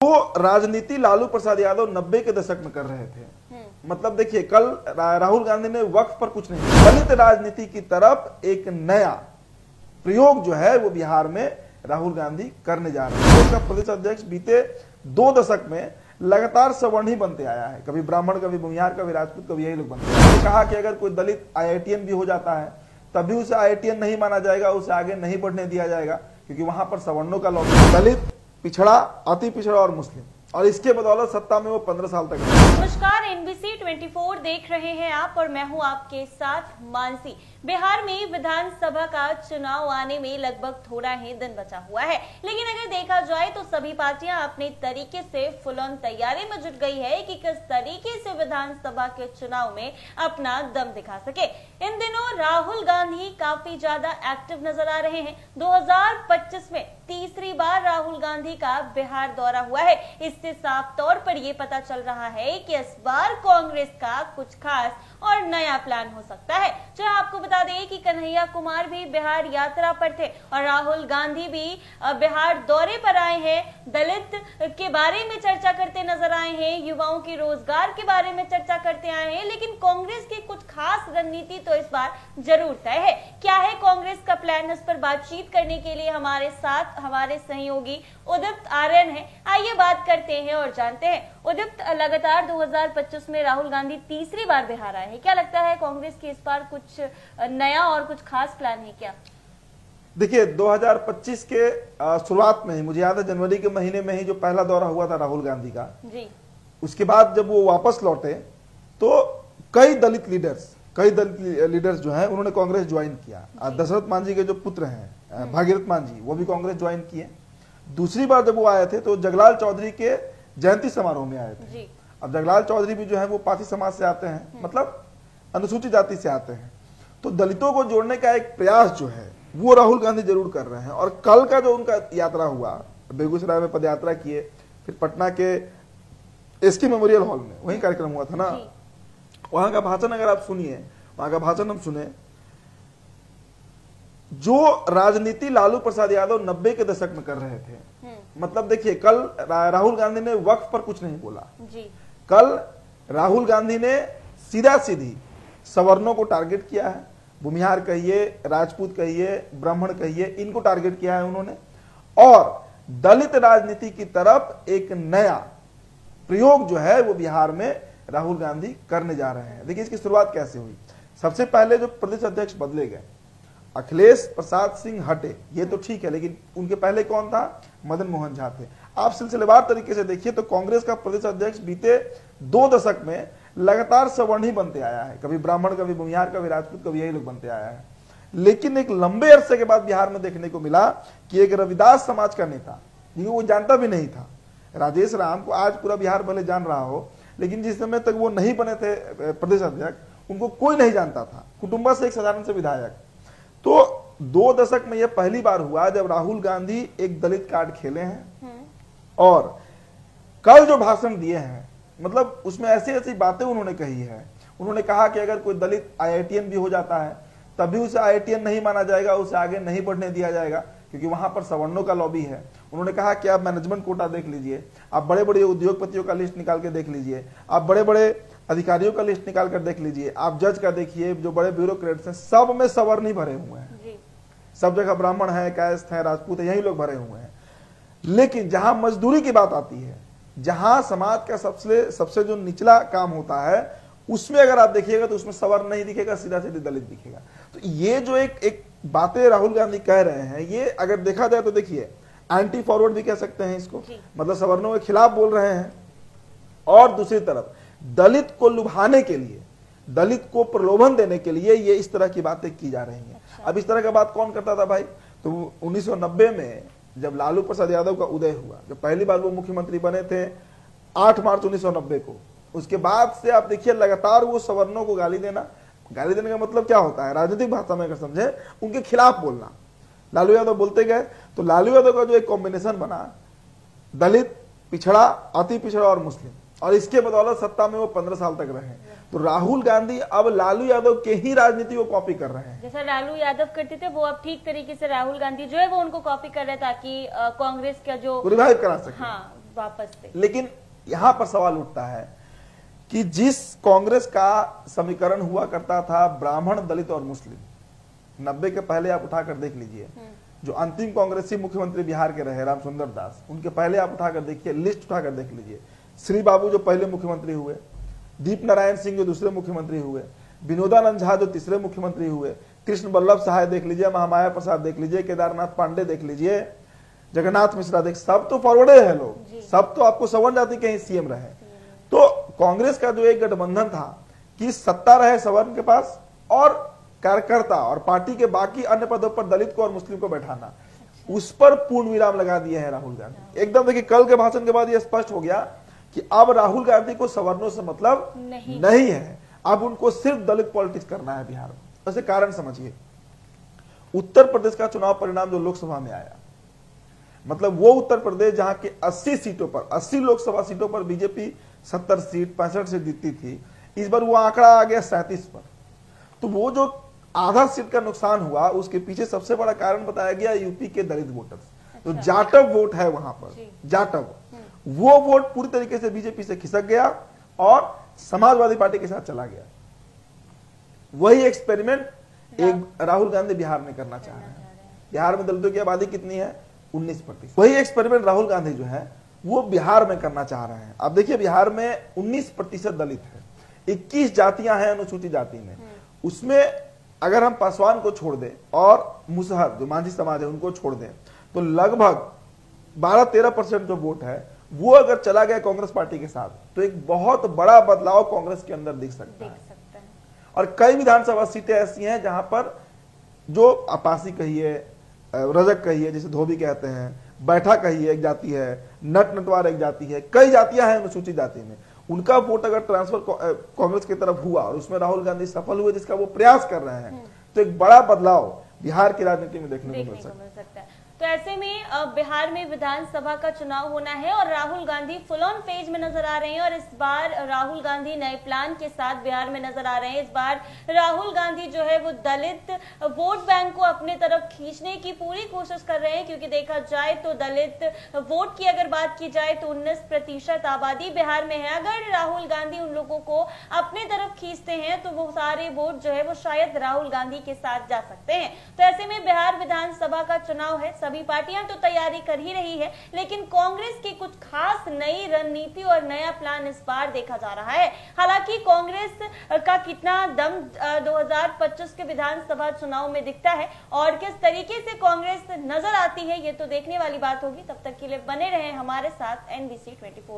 तो राजनीति लालू प्रसाद यादव 90 के दशक में कर रहे थे। मतलब देखिए, कल राहुल गांधी ने वक्फ पर कुछ नहीं, दलित राजनीति की तरफ एक नया प्रयोग जो है वो बिहार में राहुल गांधी करने जा रहे हैं। उसका प्रदेश अध्यक्ष बीते 2 दशक में लगातार सवर्ण ही बनते आया है, कभी ब्राह्मण, कभी भूमिहार, कभी राजपूत, कभी यही लोग बनते हैं। उन्होंने कहा कि अगर कोई दलित IITN भी हो जाता है तभी उसे IITN नहीं माना जाएगा, उसे आगे नहीं बढ़ने दिया जाएगा, क्योंकि वहां पर सवर्णों का लॉबी, दलित, पिछड़ा, अति पिछड़ा और मुस्लिम, और इसके बदौलत सत्ता में वो 15 साल तक। नमस्कार, NBC 24 देख रहे हैं आप और मैं हूं आपके साथ मानसी। बिहार में विधानसभा का चुनाव आने में लगभग थोड़ा ही दिन बचा हुआ है, लेकिन अगर देखा जाए तो सभी पार्टियां अपने तरीके से फुल ऑन तैयारी में जुट गई है कि किस तरीके से विधानसभा के चुनाव में अपना दम दिखा सके। इन दिनों राहुल गांधी काफी ज्यादा एक्टिव नजर आ रहे हैं। 2025 में तीसरी बार राहुल गांधी का बिहार दौरा हुआ है। इससे साफ तौर पर यह पता चल रहा है कि इस बार कांग्रेस का कुछ खास और नया प्लान हो सकता है। जहां आपको बता दें कि कन्हैया कुमार भी बिहार यात्रा पर थे और राहुल गांधी भी बिहार दौरे पर आए हैं। दलित के बारे में चर्चा करते नजर आए हैं, युवाओं के रोजगार के बारे में चर्चा करते आए हैं, लेकिन कांग्रेस की कुछ खास रणनीति तो इस बार जरूर तय है। क्या है कांग्रेस का प्लान, इस पर बातचीत करने के लिए हमारे साथ हमारे सहयोगी उदीप्त आर्यन है। आइए बात करते हैं और जानते हैं। उदीप्त, लगातार 2025 में राहुल गांधी तीसरी बार बिहार आए हैं, क्या लगता है कांग्रेस के इस बार कुछ नया और कुछ खास प्लान है क्या? देखिए, 2025 के शुरुआत में ही, मुझे याद है जनवरी के महीने में ही जो पहला दौरा हुआ था राहुल गांधी का जी, उसके बाद जब वो वापस लौटे तो कई दलित लीडर्स जो हैं उन्होंने कांग्रेस ज्वाइन किया। दशरथ मांझी के जो पुत्र हैं भागीरथ मांझी, वो भी कांग्रेस ज्वाइन किए। दूसरी बार जब वो आए थे तो जगलाल चौधरी के जयंती समारोह में आए थे जी। अब जगलाल चौधरी भी जो है वो पाटी समाज से आते हैं, मतलब अनुसूचित जाति से आते हैं। तो दलितों को जोड़ने का एक प्रयास जो है वो राहुल गांधी जरूर कर रहे हैं। और कल का जो उनका यात्रा हुआ, बेगूसराय में पदयात्रा किए, फिर पटना के SK मेमोरियल हॉल में वही कार्यक्रम हुआ था ना, वहां का भाषण अगर आप सुनिए, वहां का भाषण हम सुने, जो राजनीति लालू प्रसाद यादव 90 के दशक में कर रहे थे। मतलब देखिए, कल राहुल गांधी ने वक्फ पर कुछ नहीं बोला जी। कल राहुल गांधी ने सीधा सीधी सवर्णों को टारगेट किया है, भूमिहार कहिए, राजपूत कहिए, ब्राह्मण कहिए, इनको टारगेट किया है उन्होंने। और दलित राजनीति की तरफ एक नया प्रयोग जो है वो बिहार में राहुल गांधी करने जा रहे हैं। देखिए, इसकी शुरुआत कैसे हुई। सबसे पहले जो प्रदेश अध्यक्ष बदले गए, अखिलेश प्रसाद सिंह हटे, ये तो ठीक है, लेकिन उनके पहले कौन था? मदन मोहन झा थे। आप सिलसिलेवार तरीके से देखिए तो कांग्रेस का प्रदेश अध्यक्ष बीते 2 दशक में लगातार सवर्ण ही बनते आया है, कभी ब्राह्मण, कभी भूमिहार, कभी राजपूत, कभी यही लोग बनते आया है। लेकिन एक लंबे अरसे के बाद बिहार में देखने को मिला कि एक रविदास समाज का नेता, जिनको वो जानता भी नहीं था, राजेश राम को आज पूरा बिहार भले जान रहा हो, लेकिन जिस समय तक वो नहीं बने थे प्रदेश अध्यक्ष उनको कोई नहीं जानता था, कुटुंबा से एक साधारण से विधायक। तो 2 दशक में यह पहली बार हुआ जब राहुल गांधी एक दलित कार्ड खेले हैं। और कल जो भाषण दिए हैं, मतलब उसमें ऐसी ऐसी बातें उन्होंने कही है। उन्होंने कहा कि अगर कोई दलित IITN भी हो जाता है तभी उसे IITN नहीं माना जाएगा, उसे आगे नहीं बढ़ने दिया जाएगा, क्योंकि वहां पर सवर्णों का लॉबी है। उन्होंने कहा कि आप मैनेजमेंट कोटा देख लीजिए, आप बड़े बड़े उद्योगपतियों का लिस्ट निकाल के देख लीजिए, आप बड़े बड़े अधिकारियों का लिस्ट निकाल कर देख लीजिए, आप जज का देखिए, जो बड़े ब्यूरोक्रेट्स हैं सब में सवर्ण ही भरे हुए हैं। सब जगह ब्राह्मण है, कायस्थ है, राजपूत है, यही लोग भरे हुए हैं। लेकिन जहां मजदूरी की बात आती है, जहां समाज का सबसे जो निचला काम होता है, उसमें अगर आप देखिएगा तो उसमें सवर्ण नहीं दिखेगा, सीधा सीधे दलित दिखेगा। तो ये जो एक बातें राहुल गांधी कह रहे हैं, ये अगर देखा जाए तो देखिए एंटी फॉरवर्ड भी कह सकते हैं इसको, मतलब सवर्णों के खिलाफ बोल रहे हैं। और दूसरी तरफ दलित को लुभाने के लिए, दलित को प्रलोभन देने के लिए ये इस तरह की बातें की जा रही हैं। अब इस तरह का बात कौन करता था भाई? तो 1990 में जब लालू प्रसाद यादव का उदय हुआ, जब पहली बार वो मुख्यमंत्री बने थे 8 मार्च 1990 को, उसके बाद से आप देखिए लगातार वो सवर्णों को गाली देने का मतलब क्या होता है, राजनीतिक भाषा में अगर समझे, उनके खिलाफ बोलना। लालू यादव बोलते गए तो लालू यादव का जो एक कॉम्बिनेशन बना, दलित, पिछड़ा, अति पिछड़ा और मुस्लिम, और इसके बदौलत सत्ता में वो 15 साल तक रहे। तो राहुल गांधी अब लालू यादव के ही राजनीति को कॉपी कर रहे हैं। जैसा लालू यादव करते थे वो अब ठीक तरीके से राहुल गांधी जो है वो उनको कॉपी कर रहे हैं, ताकि कांग्रेस का जो रिवाइव करा सके। हाँ, वापस से। लेकिन यहां पर सवाल उठता है कि जिस कांग्रेस का समीकरण हुआ करता था ब्राह्मण, दलित और मुस्लिम, 90 के पहले आप उठाकर देख लीजिए, जो अंतिम कांग्रेसी मुख्यमंत्री बिहार के रहे रामचंद्र दास, उनके पहले आप उठाकर देखिए, लिस्ट उठाकर देख लीजिए। श्री बाबू जो पहले मुख्यमंत्री हुए, दीप नारायण सिंह जो दूसरे मुख्यमंत्री हुए, विनोदानंद झा जो तीसरे मुख्यमंत्री हुए, कृष्ण बल्लभ सहाय देख लीजिए, महामाया प्रसाद देख लीजिए, केदारनाथ पांडे देख लीजिए, जगन्नाथ मिश्रा देख, सब तो फॉरवर्डे है लोग, सब तो आपको सवर्ण जाति के ही सीएम रहे। तो कांग्रेस का जो एक गठबंधन था कि सत्ता रहे सवर्ण के पास और कार्यकर्ता और पार्टी के बाकी अन्य पदों पर दलित को और मुस्लिम को बैठाना, उस पर पूर्ण विराम लगा दिए हैं राहुल गांधी। एकदम देखिए, कल के भाषण के बाद यह स्पष्ट हो गया कि अब राहुल गांधी को सवर्णों से मतलब नहीं है, अब उनको सिर्फ दलित पॉलिटिक्स करना है बिहार में। वैसे कारण समझिए, उत्तर प्रदेश का चुनाव परिणाम जो लोकसभा में आया, मतलब वो उत्तर प्रदेश जहां के 80 सीटों पर, 80 लोकसभा सीटों पर बीजेपी 70 सीट 65 सीट जीतती थी, इस बार वो आंकड़ा आ गया 37 पर। तो वो जो आधा सीट का नुकसान हुआ, उसके पीछे सबसे बड़ा कारण बताया गया यूपी के दलित वोटर्स। तो जाटव वोट है वहां पर, जाटव, वो वोट पूरी तरीके से बीजेपी से खिसक गया और समाजवादी पार्टी के साथ चला गया। वही एक्सपेरिमेंट एक राहुल गांधी बिहार में करना चाह रहे हैं। बिहार में दलितों की आबादी कितनी है? 19%। वही एक्सपेरिमेंट राहुल गांधी जो है वो बिहार में करना चाह रहे हैं। अब देखिए, बिहार में 19% दलित है, 21 जातियां हैं अनुसूचित जाति में। उसमें अगर हम पासवान को छोड़ दें और मुसहर जो मांझी समाज है उनको छोड़ दें, तो लगभग 12-13% जो वोट है वो अगर चला गया कांग्रेस पार्टी के साथ, तो एक बहुत बड़ा बदलाव कांग्रेस के अंदर दिख सकता है। और कई विधानसभा सीटें ऐसी हैं जहां पर जो अपासी कहिए, रजक कहिए, जिसे धोबी कहते हैं, बैठा कहिए एक जाति है, नटवार एक जाति है, कई जातियां हैं अनुसूचित जाति में, उनका वोट अगर ट्रांसफर कांग्रेस की तरफ हुआ और उसमें राहुल गांधी सफल हुए, जिसका वो प्रयास कर रहे हैं, तो एक बड़ा बदलाव बिहार की राजनीति में देखने को मिल सकता है। तो ऐसे में बिहार में विधानसभा का चुनाव होना है और Rahul Gandhi full on page में नजर आ रहे हैं और इस बार राहुल गांधी नए प्लान के साथ बिहार में नजर आ रहे हैं। इस बार राहुल गांधी जो है वो दलित वोट बैंक को अपने तरफ खींचने की पूरी कोशिश कर रहे हैं, क्योंकि देखा जाए तो दलित वोट की अगर बात की जाए तो 19% आबादी बिहार में है। अगर राहुल गांधी उन लोगों को अपने तरफ खींचते हैं तो वो सारे वोट जो है वो शायद राहुल गांधी के साथ जा सकते हैं। तो ऐसे में बिहार विधानसभा का चुनाव है, सभी पार्टियां तो तैयारी कर ही रही है, लेकिन कांग्रेस की कुछ खास नई रणनीति और नया प्लान इस बार देखा जा रहा है। हालांकि कांग्रेस का कितना दम 2025 के विधानसभा चुनाव में दिखता है और किस तरीके से कांग्रेस नजर आती है, ये तो देखने वाली बात होगी। तब तक के लिए बने रहें हमारे साथ NBC 24।